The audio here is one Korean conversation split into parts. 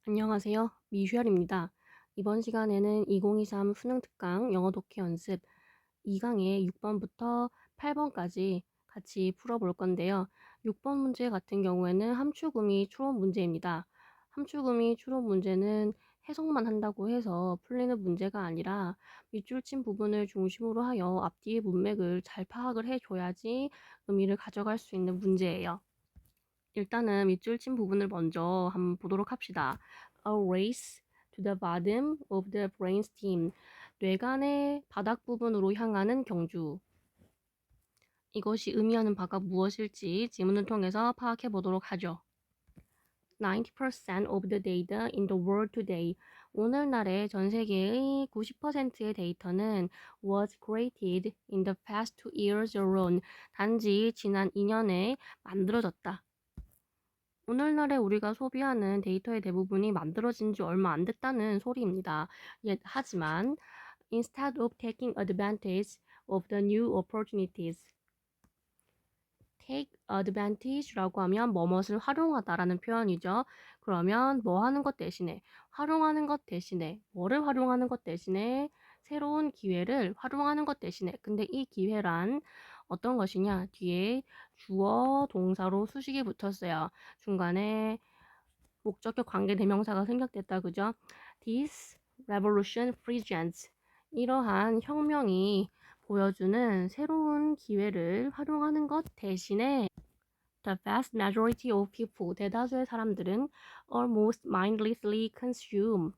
안녕하세요. 미슈얼입니다. 이번 시간에는 2023 수능 특강 영어 독해 연습 2강의 6번부터 8번까지 같이 풀어볼 건데요. 6번 문제 같은 경우에는 함축음이 추론 문제입니다. 함축음이 추론 문제는 해석만 한다고 해서 풀리는 문제가 아니라 밑줄 친 부분을 중심으로 하여 앞뒤의 문맥을 잘 파악을 해줘야지 의미를 가져갈 수 있는 문제예요. 일단은 밑줄 친 부분을 먼저 한번 보도록 합시다. A race to the bottom of the brainstem. 뇌간의 바닥 부분으로 향하는 경주. 이것이 의미하는 바가 무엇일지 지문을 통해서 파악해 보도록 하죠. 90% of the data in the world today. 오늘날의 전 세계의 90%의 데이터는 was created in the past 2 years alone. 단지 지난 2년에 만들어졌다. 오늘날에 우리가 소비하는 데이터의 대부분이 만들어진 지 얼마 안 됐다는 소리입니다. 하지만 instead of taking advantage of the new opportunities, take advantage라고 하면 뭐뭇을 활용하다라는 표현이죠. 그러면 뭐 하는 것 대신에, 활용하는 것 대신에, 뭐를 활용하는 것 대신에 새로운 기회를 활용하는 것 대신에. 근데 이 기회란 어떤 것이냐? 뒤에 주어 동사로 수식이 붙었어요. 중간에 목적격 관계 대명사가 생략됐다. 그죠? This revolution presents. 이러한 혁명이 보여주는 새로운 기회를 활용하는 것 대신에 the vast majority of people, 대다수의 사람들은 almost mindlessly consume,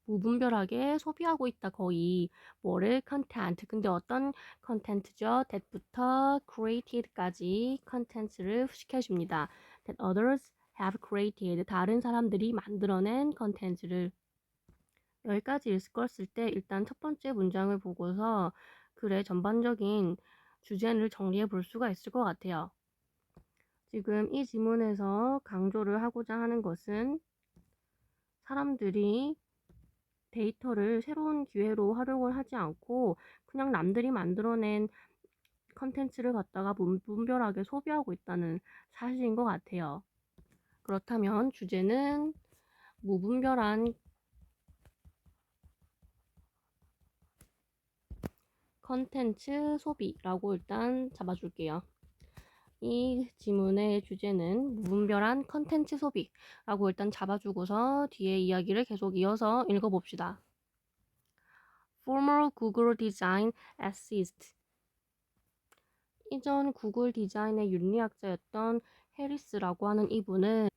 무분별하게 소비하고 있다. 거의 뭐를 content. 근데 어떤 content죠? that부터 created까지 content를 시켜줍니다. that others have created. 다른 사람들이 만들어낸 content를. 여기까지 읽었을 때 일단 첫 번째 문장을 보고서 글의 전반적인 주제를 정리해 볼 수가 있을 것 같아요. 지금 이 지문에서 강조를 하고자 하는 것은 사람들이 데이터를 새로운 기회로 활용을 하지 않고 그냥 남들이 만들어낸 컨텐츠를 갖다가 무분별하게 소비하고 있다는 사실인 것 같아요. 그렇다면 주제는 무분별한 컨텐츠 소비라고 일단 잡아줄게요. 이 지문의 주제는 무분별한 컨텐츠 소비라고 일단 잡아주고서 뒤에 이야기를 계속 이어서 읽어봅시다. Former Google Design Assist. 이전 구글 디자인의 윤리학자였던 해리스라고 하는 이분은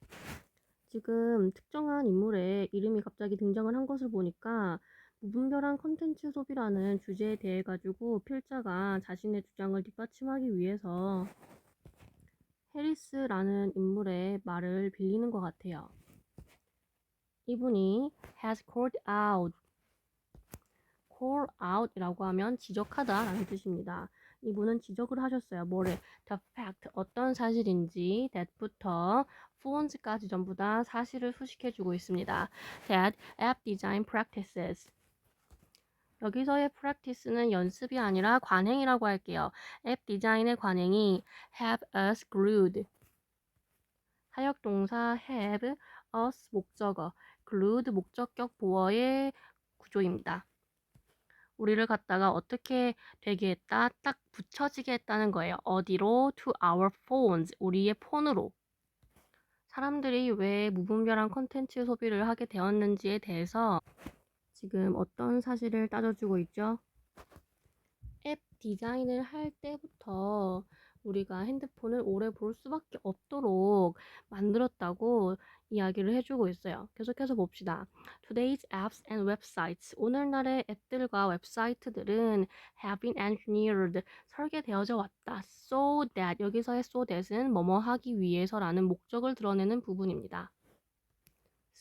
지금 특정한 인물의 이름이 갑자기 등장을 한 것을 보니까 무분별한 컨텐츠 소비라는 주제에 대해 가지고 필자가 자신의 주장을 뒷받침하기 위해서 해리스라는 인물의 말을 빌리는 것 같아요. 이분이 has called out, call out이라고 하면 지적하다라는 뜻입니다. 이분은 지적을 하셨어요. 뭐를? The fact, 어떤 사실인지 that부터 phones까지 전부 다 사실을 수식해주고 있습니다. That app design practices. 여기서의 practice는 연습이 아니라 관행이라고 할게요. 앱 디자인의 관행이 have us glued. 사역동사 have us 목적어, glued 목적격 보어의 구조입니다. 우리를 갖다가 어떻게 되게 했다? 딱 붙여지게 했다는 거예요. 어디로? To our phones. 우리의 폰으로. 사람들이 왜 무분별한 콘텐츠 소비를 하게 되었는지에 대해서 지금 어떤 사실을 따져주고 있죠? 앱 디자인을 할 때부터 우리가 핸드폰을 오래 볼 수밖에 없도록 만들었다고 이야기를 해주고 있어요. 계속해서 봅시다. Today's apps and websites. 오늘날의 앱들과 웹사이트들은 have been engineered. 설계되어져 왔다. So that. 여기서의 so that은 뭐뭐 하기 위해서라는 목적을 드러내는 부분입니다.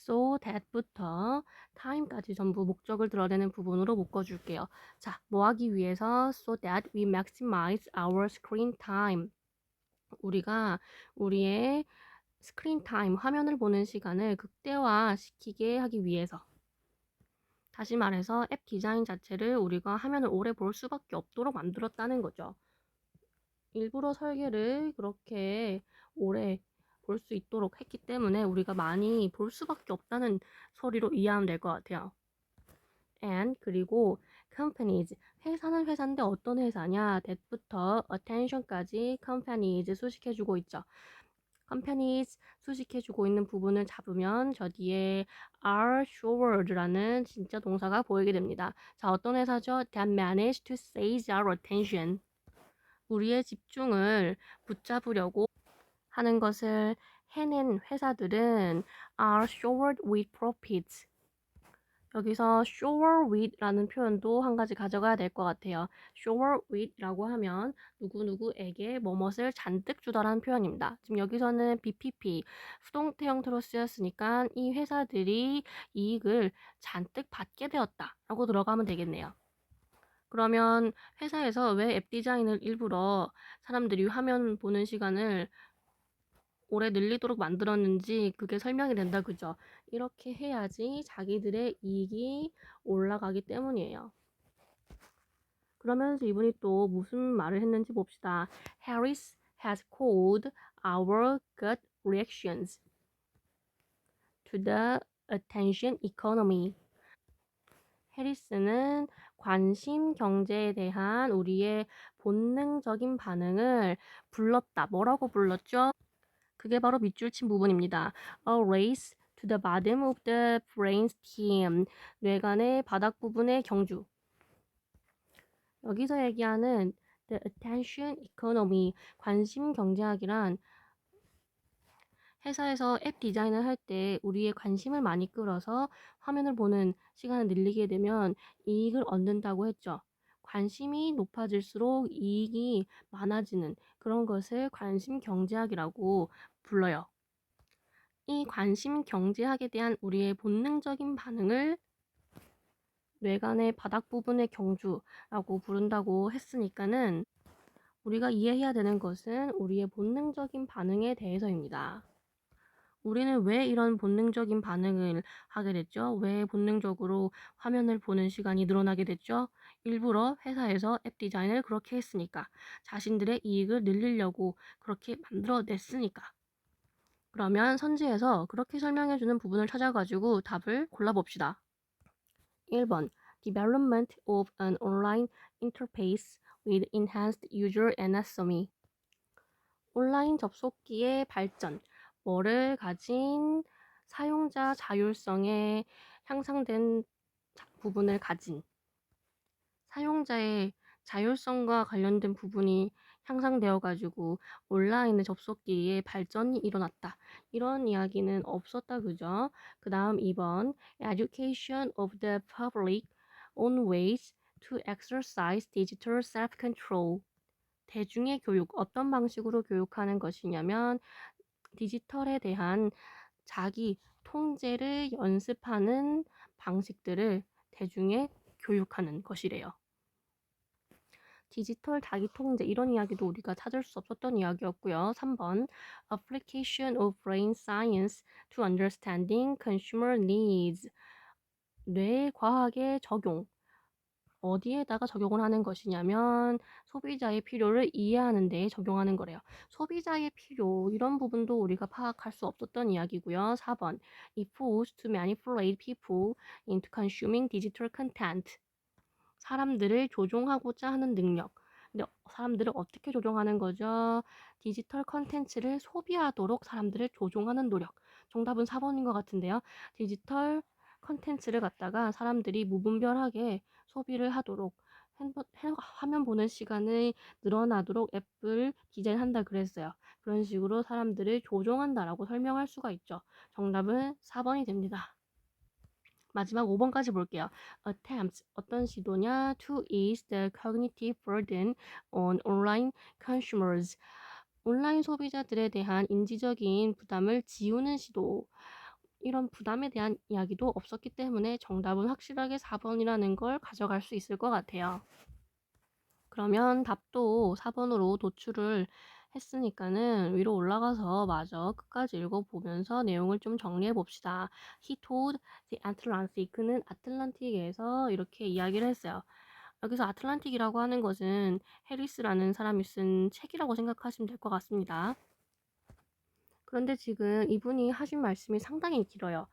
So that부터 time까지 전부 목적을 드러내는 부분으로 묶어줄게요. 자, 뭐 하기 위해서? So that we maximize our screen time. 우리가 우리의 스크린 타임, 화면을 보는 시간을 극대화시키게 하기 위해서. 다시 말해서 앱 디자인 자체를 우리가 화면을 오래 볼 수밖에 없도록 만들었다는 거죠. 일부러 설계를 그렇게 오래 볼 수 있도록 했기 때문에 우리가 많이 볼 수밖에 없다는 소리로 이해하면 될 것 같아요. and 그리고 companies 회사는 회사인데 어떤 회사냐 that부터 attention까지 companies 수식해주고 있죠. companies 수식해주고 있는 부분을 잡으면 저 뒤에 are showered라는 진짜 동사가 보이게 됩니다. 자, 어떤 회사죠? that managed to seize our attention. 우리의 집중을 붙잡으려고 하는 것을 해낸 회사들은 are showered with profits. 여기서 shower with라는 표현도 한 가지 가져가야 될 것 같아요. shower with라고 하면 누구누구에게 뭐뭇을 잔뜩 주다라는 표현입니다. 지금 여기서는 BPP, 수동태 형태로 쓰였으니까 이 회사들이 이익을 잔뜩 받게 되었다라고 들어가면 되겠네요. 그러면 회사에서 왜 앱 디자인을 일부러 사람들이 화면 보는 시간을 오래 늘리도록 만들었는지 그게 설명이 된다, 그죠? 이렇게 해야지 자기들의 이익이 올라가기 때문이에요. 그러면서 이분이 또 무슨 말을 했는지 봅시다. Harris has called our gut reactions to the attention economy. 해리스는 관심 경제에 대한 우리의 본능적인 반응을 불렀다. 뭐라고 불렀죠? 그게 바로 밑줄 친 부분입니다. A race to the bottom of the brain stem. 뇌관의 바닥 부분의 경주. 여기서 얘기하는 the attention economy, 관심 경제학이란 회사에서 앱 디자인을 할 때 우리의 관심을 많이 끌어서 화면을 보는 시간을 늘리게 되면 이익을 얻는다고 했죠. 관심이 높아질수록 이익이 많아지는 그런 것을 관심 경제학이라고 불러요. 이 관심 경제학에 대한 우리의 본능적인 반응을 뇌관의 바닥 부분의 경주라고 부른다고 했으니까는 우리가 이해해야 되는 것은 우리의 본능적인 반응에 대해서입니다. 우리는 왜 이런 본능적인 반응을 하게 됐죠? 왜 본능적으로 화면을 보는 시간이 늘어나게 됐죠? 일부러 회사에서 앱 디자인을 그렇게 했으니까. 자신들의 이익을 늘리려고 그렇게 만들어냈으니까. 그러면 선지에서 그렇게 설명해주는 부분을 찾아가지고 답을 골라봅시다. 1번 Development of an online interface with enhanced user anatomy. 온라인 접속기의 발전, 뭐를 가진 사용자 자율성에 향상된 부분을 가진 사용자의 자율성과 관련된 부분이 향상되어 가지고 온라인의 접속기에 발전이 일어났다. 이런 이야기는 없었다, 그죠? 그 다음 2번 Education of the public on ways to exercise digital self-control. 대중의 교육, 어떤 방식으로 교육하는 것이냐면 디지털에 대한 자기 통제를 연습하는 방식들을 대중에 교육하는 것이래요. 디지털 자기 통제 이런 이야기도 우리가 찾을 수 없었던 이야기였고요. 3번 Application of Brain Science to Understanding Consumer Needs. 뇌 과학의 적용. 어디에다가 적용을 하는 것이냐면 소비자의 필요를 이해하는 데에 적용하는 거래요. 소비자의 필요 이런 부분도 우리가 파악할 수 없었던 이야기고요. 4번 It was to manipulate people into consuming digital content. 사람들을 조종하고자 하는 능력. 근데 사람들을 어떻게 조종하는 거죠? 디지털 컨텐츠를 소비하도록 사람들을 조종하는 노력. 정답은 4번인 것 같은데요. 디지털 컨텐츠를 갖다가 사람들이 무분별하게 소비를 하도록 화면 보는 시간이 늘어나도록 앱을 디자인한다 그랬어요. 그런 식으로 사람들을 조종한다라고 설명할 수가 있죠. 정답은 4번이 됩니다. 마지막 5번까지 볼게요. Attempts, 어떤 시도냐? To ease the cognitive burden on online consumers. 온라인 소비자들에 대한 인지적인 부담을 지우는 시도. 이런 부담에 대한 이야기도 없었기 때문에 정답은 확실하게 4번이라는 걸 가져갈 수 있을 것 같아요. 그러면 답도 4번으로 도출을 했으니까는 위로 올라가서 마저 끝까지 읽어보면서 내용을 좀 정리해 봅시다. He told the Atlantic. 그는 아틀란틱에서 이렇게 이야기를 했어요. 여기서 아틀란틱이라고 하는 것은 해리스라는 사람이 쓴 책이라고 생각하시면 될 것 같습니다. 그런데 지금 이분이 하신 말씀이 상당히 길어요.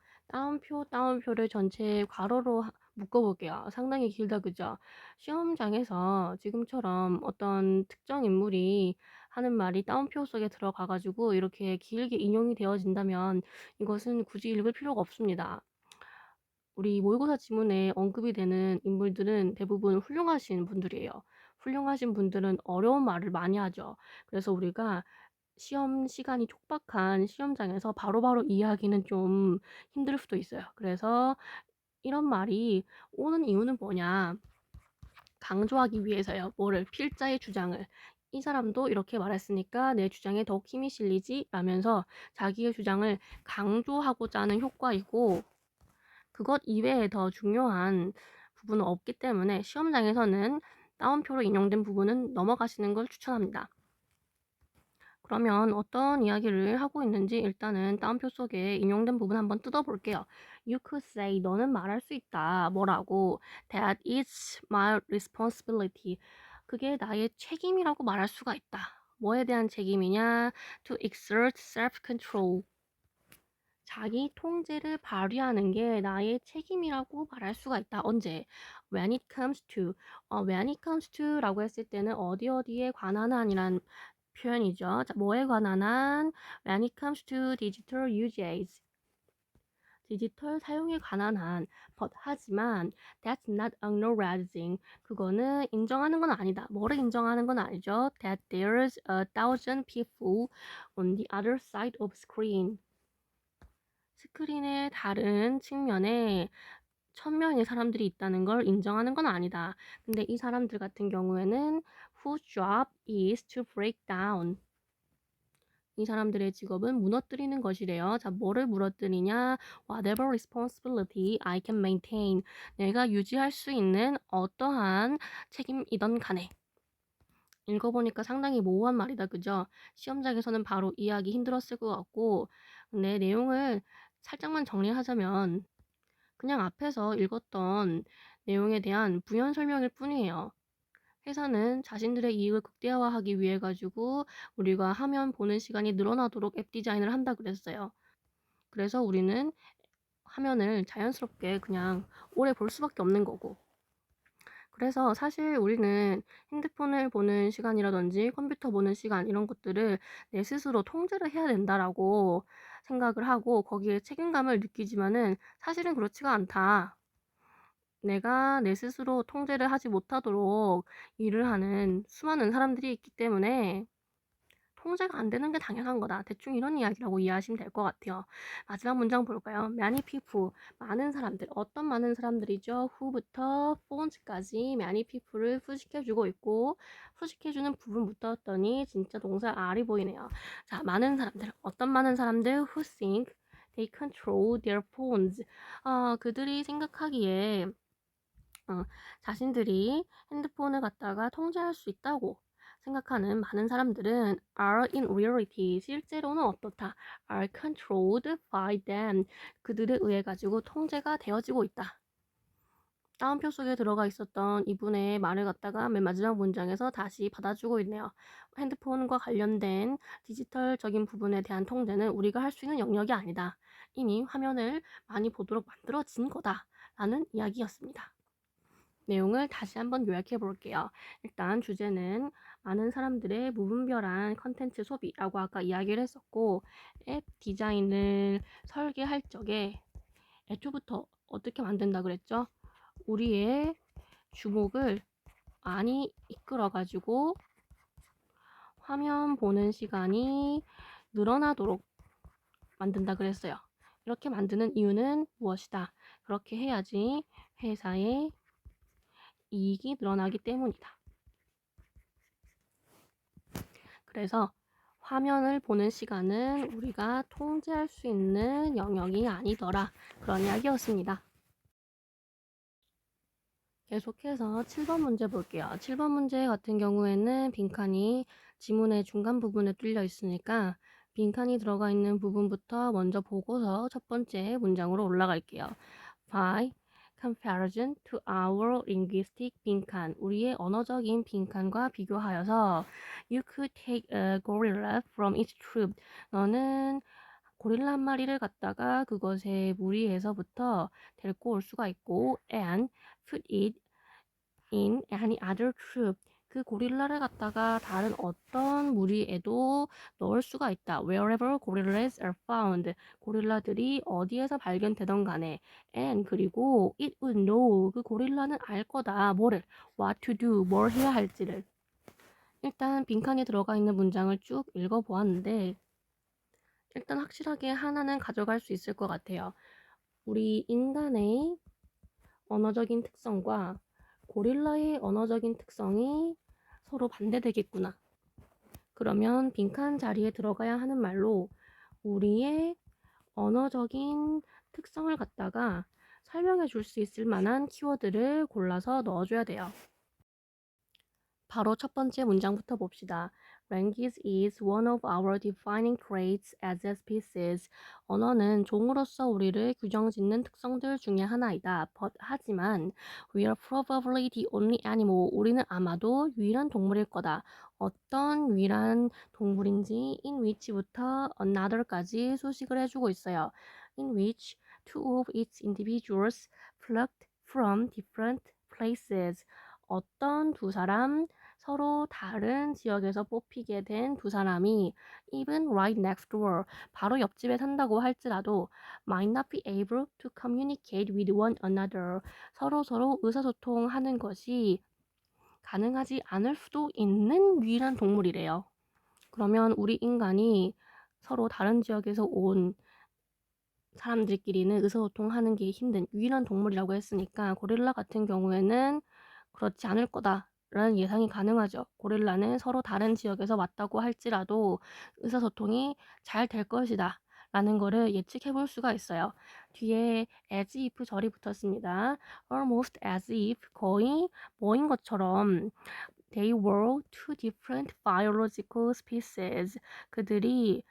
따옴표를 전체 괄호로 묶어볼게요. 상당히 길다, 그죠? 시험장에서 지금처럼 어떤 특정 인물이 하는 말이 따옴표 속에 들어가가지고 이렇게 길게 인용이 되어진다면 이것은 굳이 읽을 필요가 없습니다. 우리 모의고사 지문에 언급이 되는 인물들은 대부분 훌륭하신 분들이에요. 훌륭하신 분들은 어려운 말을 많이 하죠. 그래서 우리가 시험 시간이 촉박한 시험장에서 바로바로 이해하기는 좀 힘들 수도 있어요. 그래서 이런 말이 오는 이유는 뭐냐? 강조하기 위해서요. 뭐를? 필자의 주장을. 이 사람도 이렇게 말했으니까 내 주장에 더욱 힘이 실리지 라면서 자기의 주장을 강조하고자 하는 효과이고, 그것 이외에 더 중요한 부분은 없기 때문에 시험장에서는 따옴표로 인용된 부분은 넘어가시는 걸 추천합니다. 그러면 어떤 이야기를 하고 있는지 일단은 따옴표 속에 인용된 부분 한번 뜯어볼게요. You could say, 너는 말할 수 있다. 뭐라고? That is my responsibility. 그게 나의 책임이라고 말할 수가 있다. 뭐에 대한 책임이냐? To exert self-control. 자기 통제를 발휘하는 게 나의 책임이라고 말할 수가 있다. 언제? When it comes to. when it comes to 라고 했을 때는 어디에 관한 한이란 표현이죠. 자, 뭐에 관한 한? When it comes to digital usage. 디지털 사용에 관한 한. But 하지만 that's not acknowledging. 그거는 인정하는 건 아니다. 뭐를 인정하는 건 아니죠. That there's 1,000 people on the other side of screen. 스크린의 다른 측면에 1,000명의 사람들이 있다는 걸 인정하는 건 아니다. 근데 이 사람들 같은 경우에는 whose job is to break down. 이 사람들의 직업은 무너뜨리는 것이래요. 자, 뭐를 무너뜨리냐? Whatever responsibility I can maintain. 내가 유지할 수 있는 어떠한 책임이든 간에. 읽어보니까 상당히 모호한 말이다, 그죠? 시험장에서는 바로 이해하기 힘들었을 것 같고, 근데 내용을 살짝만 정리하자면 그냥 앞에서 읽었던 내용에 대한 부연 설명일 뿐이에요. 회사는 자신들의 이익을 극대화하기 위해 가지고 우리가 화면 보는 시간이 늘어나도록 앱 디자인을 한다 그랬어요. 그래서 우리는 화면을 자연스럽게 그냥 오래 볼 수밖에 없는 거고. 그래서 사실 우리는 핸드폰을 보는 시간이라든지 컴퓨터 보는 시간 이런 것들을 내 스스로 통제를 해야 된다라고 생각을 하고 거기에 책임감을 느끼지만은 사실은 그렇지가 않다. 내가 내 스스로 통제를 하지 못하도록 일을 하는 수많은 사람들이 있기 때문에 통제가 안 되는 게 당연한 거다. 대충 이런 이야기라고 이해하시면 될 것 같아요. 마지막 문장 볼까요? Many people, 많은 사람들. 어떤 많은 사람들이죠? who부터 phone까지 many people를 수식해주고 있고 수식해주는 부분부터 했더니 진짜 동사 R이 보이네요. 자, 많은 사람들. 어떤 많은 사람들? Who think they control their phones. 그들이 생각하기에 자신들이 핸드폰을 갖다가 통제할 수 있다고 생각하는 많은 사람들은 are in reality, 실제로는 어떻다? are controlled by them. 그들에 의해 가지고 통제가 되어지고 있다. 따옴표 속에 들어가 있었던 이분의 말을 갖다가 맨 마지막 문장에서 다시 받아주고 있네요. 핸드폰과 관련된 디지털적인 부분에 대한 통제는 우리가 할 수 있는 영역이 아니다. 이미 화면을 많이 보도록 만들어진 거다. 라는 이야기였습니다. 내용을 다시 한번 요약해 볼게요. 일단 주제는 많은 사람들의 무분별한 컨텐츠 소비라고 아까 이야기를 했었고, 앱 디자인을 설계할 적에 애초부터 어떻게 만든다 그랬죠? 우리의 주목을 많이 이끌어가지고 화면 보는 시간이 늘어나도록 만든다 그랬어요. 이렇게 만드는 이유는 무엇이다? 그렇게 해야지 회사의 이익이 늘어나기 때문이다. 그래서 화면을 보는 시간은 우리가 통제할 수 있는 영역이 아니더라. 그런 이야기였습니다. 계속해서 7번 문제 볼게요. 7번 문제 같은 경우에는 빈칸이 지문의 중간 부분에 뚫려 있으니까 빈칸이 들어가 있는 부분부터 먼저 보고서 첫 번째 문장으로 올라갈게요. By comparison to our linguistic 빈칸. 우리의 언어적인 빈칸과 비교하여서 you could take a gorilla from its troop. 너는 고릴라 한 마리를 갖다가 그것의 무리에서부터 데리고 올 수가 있고 and put it in any other troop. 그 고릴라를 갖다가 다른 어떤 무리에도 넣을 수가 있다. Wherever gorillas are found. 고릴라들이 어디에서 발견되던 간에. And 그리고 it would know. 그 고릴라는 알 거다. 뭐를? What to do. 뭘 해야 할지를. 일단 빈칸에 들어가 있는 문장을 쭉 읽어보았는데 일단 확실하게 하나는 가져갈 수 있을 것 같아요. 우리 인간의 언어적인 특성과 고릴라의 언어적인 특성이 서로 반대되겠구나. 그러면 빈칸 자리에 들어가야 하는 말로 우리의 언어적인 특성을 갖다가 설명해 줄 수 있을 만한 키워드를 골라서 넣어줘야 돼요. 바로 첫 번째 문장부터 봅시다. Language is one of our defining traits as a species. 언어는 종으로서 우리를 규정짓는 특성들 중에 하나이다. But 하지만 we are probably the only animal. 우리는 아마도 유일한 동물일 거다. 어떤 유일한 동물인지 in which부터 another까지 소식을 해주고 있어요. In which two of its individuals plucked from different places. 어떤 두 사람 서로 다른 지역에서 뽑히게 된 두 사람이 even right next door, 바로 옆집에 산다고 할지라도 might not be able to communicate with one another, 서로 의사소통하는 것이 가능하지 않을 수도 있는 유일한 동물이래요. 그러면 우리 인간이 서로 다른 지역에서 온 사람들끼리는 의사소통하는 게 힘든 유일한 동물이라고 했으니까 고릴라 같은 경우에는 그렇지 않을 거다라는 예상이 가능하죠. 고릴라는 서로 다른 지역에서 왔다고 할지라도 의사소통이 잘 될 것이다 라는 거를 예측해 볼 수가 있어요. 뒤에 as if 절이 붙었습니다. almost as if 거의 뭐인 것처럼 they were two different biological species. 그들이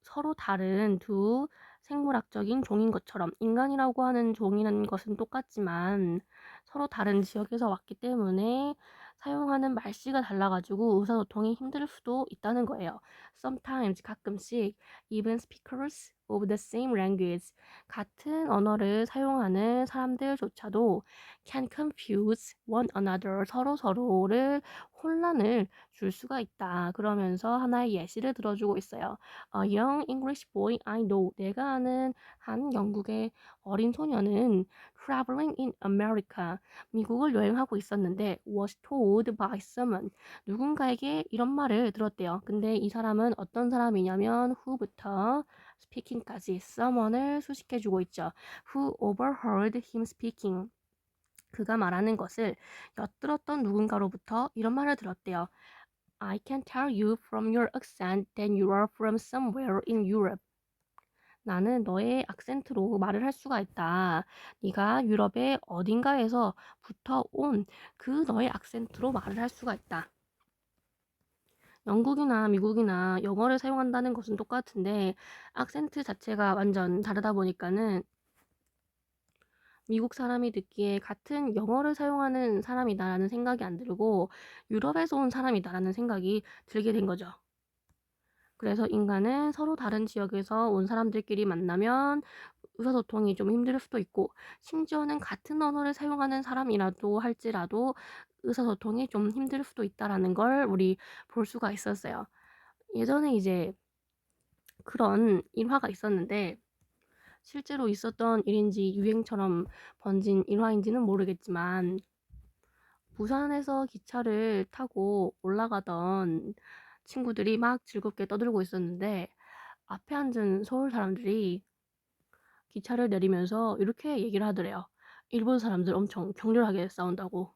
서로 다른 두 생물학적인 종인 것처럼 인간이라고 하는 종이라는 것은 똑같지만 서로 다른 지역에서 왔기 때문에 사용하는 말씨가 달라가지고 의사소통이 힘들 수도 있다는 거예요. Sometimes 가끔씩 even speakers of the same language 같은 언어를 사용하는 사람들조차도 can confuse one another 서로를 혼란을 줄 수가 있다. 그러면서 하나의 예시를 들어주고 있어요. A young English boy I know. 내가 아는 한 영국의 어린 소녀는 traveling in America. 미국을 여행하고 있었는데 was told by someone. 누군가에게 이런 말을 들었대요. 근데 이 사람은 어떤 사람이냐면 who부터 speaking까지 someone을 수식해주고 있죠. Who overheard him speaking. 그가 말하는 것을 엿들었던 누군가로부터 이런 말을 들었대요. I can tell you from your accent that you are from somewhere in Europe. 나는 너의 악센트로 말을 할 수가 있다. 네가 유럽의 어딘가에서부터 온 그 너의 악센트로 말을 할 수가 있다. 영국이나 미국이나 영어를 사용한다는 것은 똑같은데 악센트 자체가 완전 다르다 보니까는 미국 사람이 듣기에 같은 영어를 사용하는 사람이다라는 생각이 안 들고 유럽에서 온 사람이다라는 생각이 들게 된 거죠. 그래서 인간은 서로 다른 지역에서 온 사람들끼리 만나면 의사소통이 좀 힘들 수도 있고 심지어는 같은 언어를 사용하는 사람이라도 할지라도 의사소통이 좀 힘들 수도 있다라는 걸 우리 볼 수가 있었어요. 예전에 이제 그런 일화가 있었는데 실제로 있었던 일인지 유행처럼 번진 일화인지는 모르겠지만 부산에서 기차를 타고 올라가던 친구들이 막 즐겁게 떠들고 있었는데 앞에 앉은 서울 사람들이 기차를 내리면서 이렇게 얘기를 하더래요. 일본 사람들 엄청 격렬하게 싸운다고.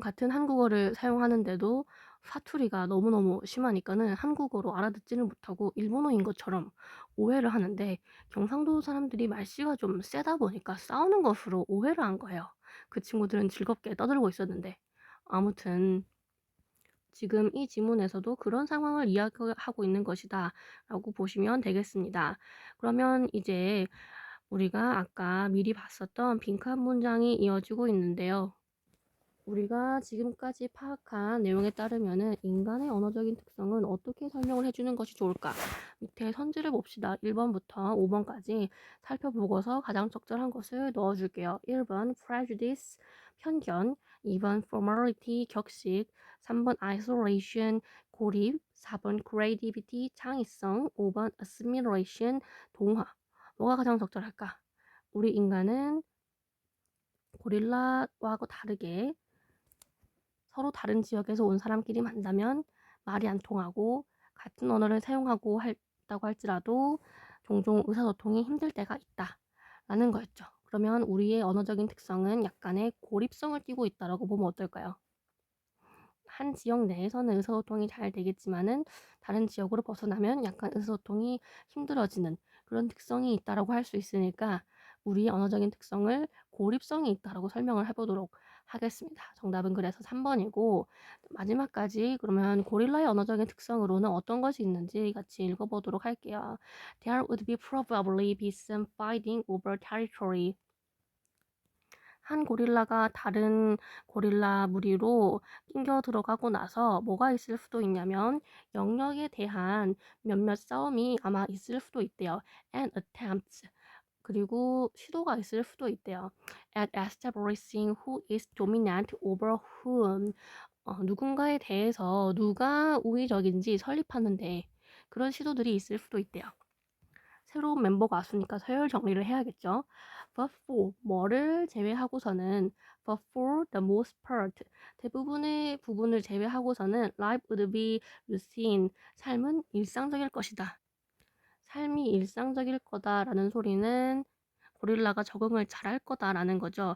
같은 한국어를 사용하는데도 사투리가 너무너무 심하니까는 한국어로 알아듣지를 못하고 일본어인 것처럼 오해를 하는데 경상도 사람들이 말씨가 좀 세다 보니까 싸우는 것으로 오해를 한 거예요. 그 친구들은 즐겁게 떠들고 있었는데 아무튼 지금 이 지문에서도 그런 상황을 이야기하고 있는 것이다 라고 보시면 되겠습니다. 그러면 이제 우리가 아까 미리 봤었던 빈칸 문장이 이어지고 있는데요. 우리가 지금까지 파악한 내용에 따르면은 인간의 언어적인 특성은 어떻게 설명을 해주는 것이 좋을까? 밑에 선지를 봅시다. 1번부터 5번까지 살펴보고서 가장 적절한 것을 넣어줄게요. 1번 prejudice, 편견, 2번 formality, 격식, 3번 isolation, 고립, 4번 creativity, 창의성, 5번 assimilation, 동화. 뭐가 가장 적절할까? 우리 인간은 고릴라하고 다르게 서로 다른 지역에서 온 사람끼리 만나면 말이 안 통하고 같은 언어를 사용하고 했다고 할지라도 종종 의사소통이 힘들 때가 있다라는 거였죠. 그러면 우리의 언어적인 특성은 약간의 고립성을 띠고 있다라고 보면 어떨까요? 한 지역 내에서는 의사소통이 잘 되겠지만은 다른 지역으로 벗어나면 약간 의사소통이 힘들어지는 그런 특성이 있다라고 할 수 있으니까 우리의 언어적인 특성을 고립성이 있다라고 설명을 해보도록 하겠습니다. 정답은 그래서 3번이고 마지막까지 그러면 고릴라의 언어적인 특성으로는 어떤 것이 있는지 같이 읽어보도록 할게요. There would be probably be some fighting over territory. 한 고릴라가 다른 고릴라 무리로 낑겨 들어가고 나서 뭐가 있을 수도 있냐면 영역에 대한 몇몇 싸움이 아마 있을 수도 있대요. And attempts. 그리고 시도가 있을 수도 있대요. At establishing who is dominant over whom. 누군가에 대해서 누가 우위적인지 설립하는데 그런 시도들이 있을 수도 있대요. 새로운 멤버가 왔으니까 서열 정리를 해야겠죠. But for 뭐를 제외하고서는 but for the most part 대부분의 부분을 제외하고서는 life would be routine 삶은 일상적일 것이다. 삶이 일상적일 거다라는 소리는 고릴라가 적응을 잘할 거다라는 거죠.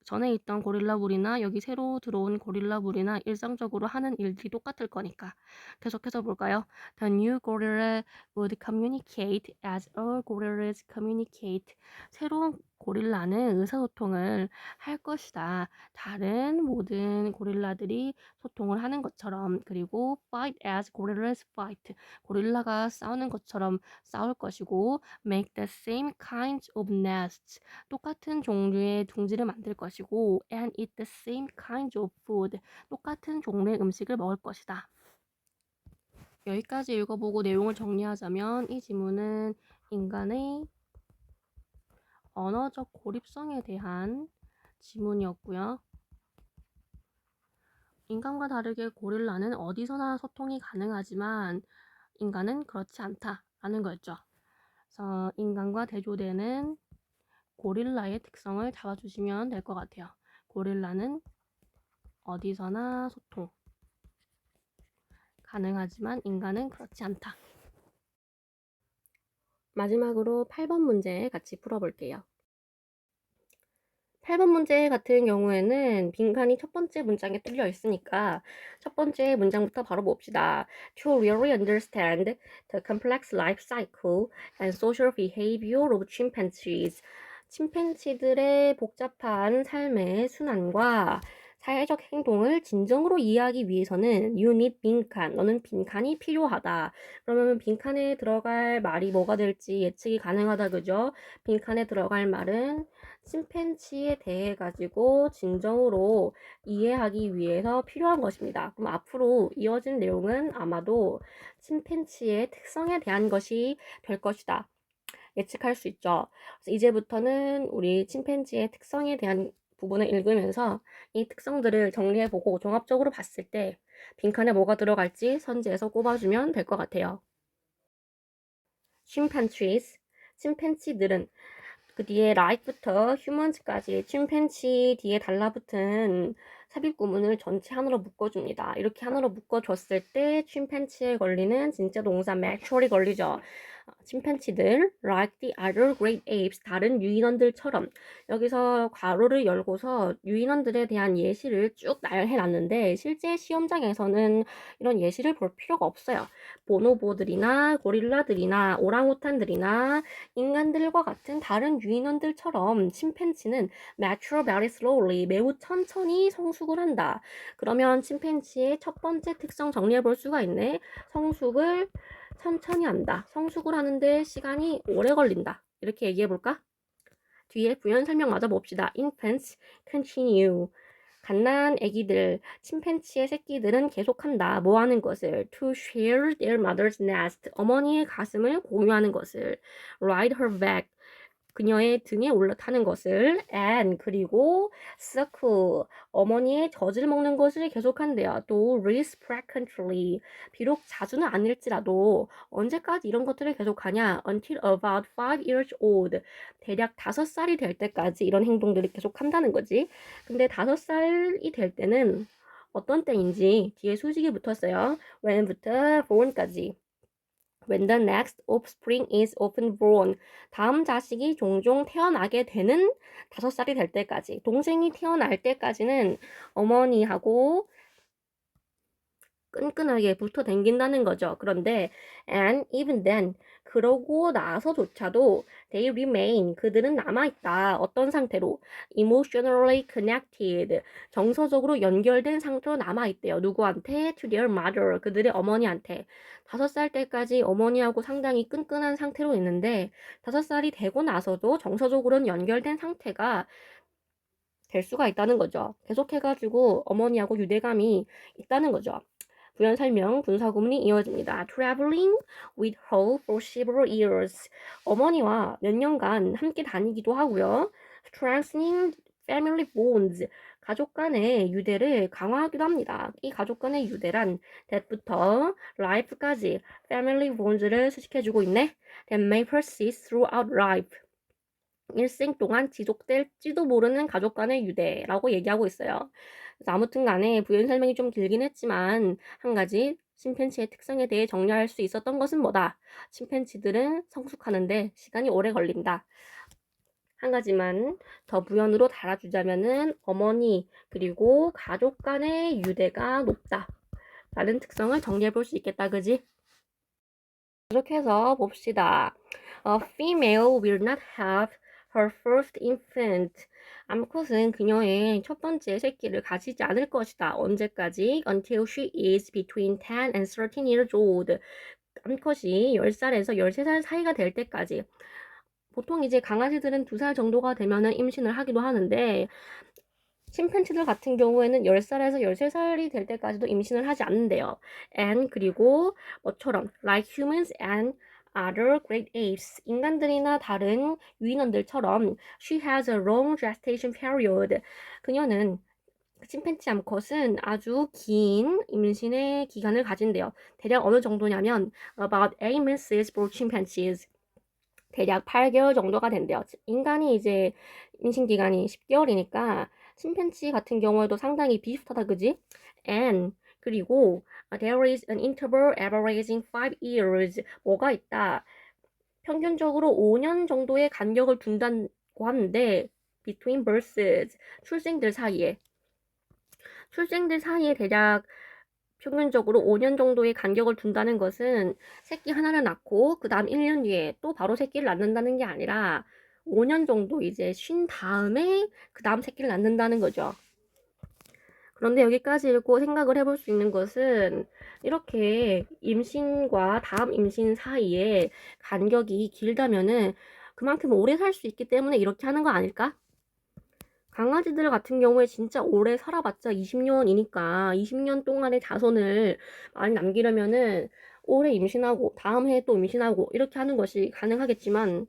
전에 있던 고릴라 무리나 여기 새로 들어온 고릴라 무리나 일상적으로 하는 일들이 똑같을 거니까. 계속해서 볼까요? The new gorilla would communicate as all gorillas communicate. 새로운 고릴라는 의사소통을 할 것이다. 다른 모든 고릴라들이 소통을 하는 것처럼. 그리고 fight as gorillas fight. 고릴라가 싸우는 것처럼 싸울 것이고 make the same kinds of nests. 똑같은 종류의 둥지를 만들 것이고 and eat the same kinds of food. 똑같은 종류의 음식을 먹을 것이다. 여기까지 읽어보고 내용을 정리하자면 이 지문은 인간의 언어적 고립성에 대한 지문이었고요. 인간과 다르게 고릴라는 어디서나 소통이 가능하지만 인간은 그렇지 않다라는 거였죠. 그래서 인간과 대조되는 고릴라의 특성을 잡아주시면 될 것 같아요. 고릴라는 어디서나 소통 가능하지만 인간은 그렇지 않다. 마지막으로 8번 문제 같이 풀어볼게요. 8번 문제 같은 경우에는 빈칸이 첫 번째 문장에 뚫려 있으니까 첫 번째 문장부터 바로 봅시다. To really understand the complex life cycle and social behavior of chimpanzees. 침팬지들의 복잡한 삶의 순환과 사회적 행동을 진정으로 이해하기 위해서는 you need 빈칸, 너는 빈칸이 필요하다. 그러면 빈칸에 들어갈 말이 뭐가 될지 예측이 가능하다, 그죠? 빈칸에 들어갈 말은 침팬지에 대해 가지고 진정으로 이해하기 위해서 필요한 것입니다. 그럼 앞으로 이어진 내용은 아마도 침팬지의 특성에 대한 것이 될 것이다. 예측할 수 있죠. 그래서 이제부터는 우리 침팬지의 특성에 대한 부분을 읽으면서 이 특성들을 정리해보고 종합적으로 봤을 때 빈칸에 뭐가 들어갈지 선지에서 꼽아주면 될 것 같아요. chimpanzees, 침팬지들은 그 뒤에 like부터 humans까지 침팬지 뒤에 달라붙은 삽입 구문을 전체 하나로 묶어줍니다. 이렇게 하나로 묶어줬을 때 침팬지에 걸리는 진짜 동사 naturally 걸리죠. 침팬지들 like the other great apes 다른 유인원들처럼 여기서 괄호를 열고서 유인원들에 대한 예시를 쭉 해놨는데 실제 시험장에서는 이런 예시를 볼 필요가 없어요. 보노보들이나 고릴라들이나 오랑우탄들이나 인간들과 같은 다른 유인원들처럼 침팬지는 mature very slowly 매우 천천히 성숙을 한다. 그러면 침팬지의 첫 번째 특성 정리해 볼 수가 있네. 성숙을 천천히 한다. 성숙을 하는데 시간이 오래 걸린다. 이렇게 얘기해 볼까? 뒤에 부연 설명 마저 봅시다. Infants continue. 갓난 아기들, 침팬지의 새끼들은 계속한다. 뭐 하는 것을? To share their mother's nest. 어머니의 가슴을 공유하는 것을. Ride her back. 그녀의 등에 올라타는 것을. And 그리고 suckle. 어머니의 젖을 먹는 것을 계속한대요. 또 reciprocally. 비록 자주는 아닐지라도 언제까지 이런 것들을 계속하냐? Until about 5 years old. 대략 5살이 될 때까지 이런 행동들을 계속한다는 거지. 근데 5살이 될 때는 어떤 때인지 뒤에 수식이 붙었어요. when부터 born까지. When the next offspring is often born. 다음 자식이 종종 태어나게 되는 5살이 될 때까지. 동생이 태어날 때까지는 어머니하고 끈끈하게 붙어 댕긴다는 거죠. 그런데 and even then 그러고 나서조차도 they remain 그들은 남아있다. 어떤 상태로? emotionally connected 정서적으로 연결된 상태로 남아있대요. 누구한테? to their mother 그들의 어머니한테. 5살 때까지 어머니하고 상당히 끈끈한 상태로 있는데 5살이 되고 나서도 정서적으로는 연결된 상태가 될 수가 있다는 거죠. 계속해가지고 어머니하고 유대감이 있다는 거죠. 부연 설명, 분사 구문이 이어집니다. Traveling with her for several years. 어머니와 몇 년간 함께 다니기도 하고요. Strengthening family bonds. 가족 간의 유대를 강화하기도 합니다. 이 가족 간의 유대란 that부터 life까지 family bonds를 수식해주고 있네. That may persist throughout life. 일생 동안 지속될지도 모르는 가족 간의 유대라고 얘기하고 있어요. 그래서 아무튼 간에 부연 설명이 좀 길긴 했지만 한 가지 침팬지의 특성에 대해 정리할 수 있었던 것은 뭐다? 침팬지들은 성숙하는데 시간이 오래 걸린다. 한 가지만 더 부연으로 달아주자면은 어머니 그리고 가족 간의 유대가 높다. 라는 특성을 정리해 볼 수 있겠다. 그지? 계속해서 봅시다. A female will not have her first infant. 암컷은 그녀의 첫 번째 새끼를 가지지 않을 것이다. 언제까지? Until she is between 10 and 13 years old. 암컷이 10살에서 13살 사이가 될 때까지. 보통 이제 강아지들은 2살 정도가 되면은 임신을 하기도 하는데 침팬지들 같은 경우에는 10살에서 13살이 될 때까지도 임신을 하지 않는데요. And 그리고 뭐처럼 like humans and other great apes 인간들이나 다른 유인원들처럼 she has a long gestation period 그녀는 침팬지 암컷은 아주 긴 임신의 기간을 가진대요. 대략 어느 정도냐면 about 8 months for chimpanzees 대략 8개월 정도가 된대요. 인간이 이제 임신 기간이 10개월이니까 침팬지 같은 경우에도 상당히 비슷하다 그지? And 그리고 there is an interval averaging 5 years 뭐가 있다. 평균적으로 5년 정도의 간격을 둔다고 하는데 between births 출생들 사이에 대략 평균적으로 5년 정도의 간격을 둔다는 것은 새끼 하나를 낳고 그 다음 1년 뒤에 또 바로 새끼를 낳는다는 게 아니라 5년 정도 이제 쉰 다음에 그 다음 새끼를 낳는다는 거죠. 그런데 여기까지 읽고 생각을 해볼 수 있는 것은 이렇게 임신과 다음 임신 사이에 간격이 길다면은 그만큼 오래 살 수 있기 때문에 이렇게 하는 거 아닐까? 강아지들 같은 경우에 진짜 오래 살아봤자 20년이니까 20년 동안의 자손을 많이 남기려면은 오래 임신하고 다음 해에 또 임신하고 이렇게 하는 것이 가능하겠지만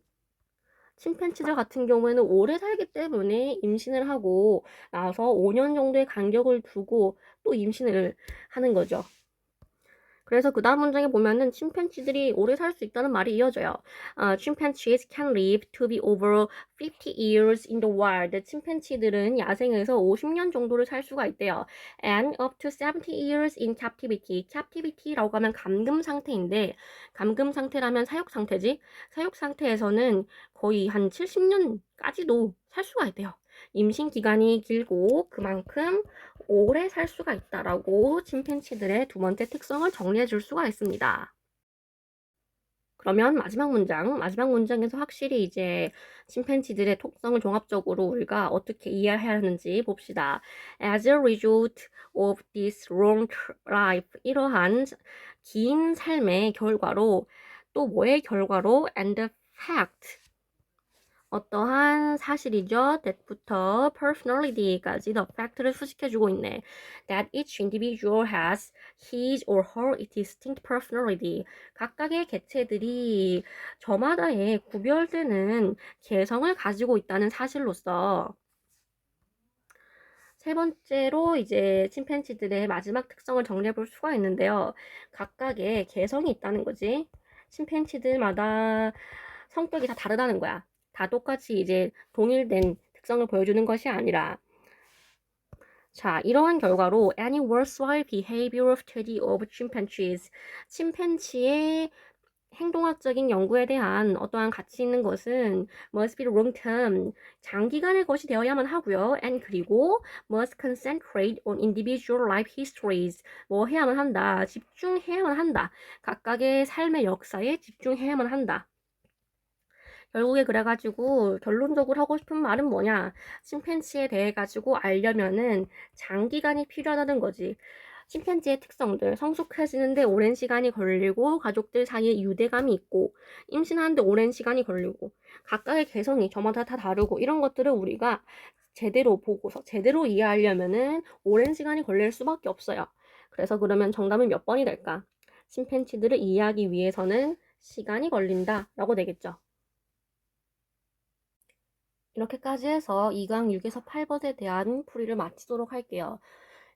침팬지들 같은 경우에는 오래 살기 때문에 임신을 하고 나서 5년 정도의 간격을 두고 또 임신을 하는 거죠. 그래서 그 다음 문장에 보면은 침팬지들이 오래 살 수 있다는 말이 이어져요. Chimpanzees can live to be over 50 years in the wild. 침팬지들은 야생에서 50년 정도를 살 수가 있대요. And up to 70 years in captivity. captivity라고 하면 감금 상태인데 감금 상태라면 사육 상태지. 사육 상태에서는 거의 한 70년까지도 살 수가 있대요. 임신 기간이 길고 그만큼 오래 살 수가 있다라고 침팬지들의 두 번째 특성을 정리해 줄 수가 있습니다. 그러면 마지막 문장에서 확실히 이제 침팬지들의 특성을 종합적으로 우리가 어떻게 이해해야 하는지 봅시다. As a result of this long life, 이러한 긴 삶의 결과로 또 뭐의 결과로 and the fact 어떠한 사실이죠? that부터 personality까지 the fact를 수식해주고 있네. That each individual has his or her distinct personality. 각각의 개체들이 저마다의 구별되는 개성을 가지고 있다는 사실로서 세 번째로 이제 침팬지들의 마지막 특성을 정리해 볼 수가 있는데요. 각각의 개성이 있다는 거지. 침팬지들마다 성격이 다 다르다는 거야. 다 똑같이 이제 동일된 특성을 보여주는 것이 아니라 자, 이러한 결과로 any worthwhile behavioral study of chimpanzees 침팬지의 행동학적인 연구에 대한 어떠한 가치 있는 것은 must be long term 장기간의 것이 되어야만 하고요. and 그리고 must concentrate on individual life histories 뭐 해야만 한다. 집중해야만 한다. 각각의 삶의 역사에 집중해야만 한다. 결국에 그래가지고 결론적으로 하고 싶은 말은 뭐냐? 침팬지에 대해 가지고 알려면은 장기간이 필요하다는 거지. 침팬지의 특성들, 성숙해지는데 오랜 시간이 걸리고 가족들 사이에 유대감이 있고 임신하는데 오랜 시간이 걸리고 각각의 개성이 저마다 다 다르고 이런 것들을 우리가 제대로 보고서 제대로 이해하려면은 오랜 시간이 걸릴 수밖에 없어요. 그래서 그러면 정답은 몇 번이 될까? 침팬지들을 이해하기 위해서는 시간이 걸린다라고 되겠죠. 이렇게까지 해서 2강 6에서 8번에 대한 풀이를 마치도록 할게요.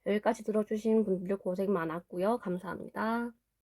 여기까지 들어주신 분들 고생 많았고요. 감사합니다.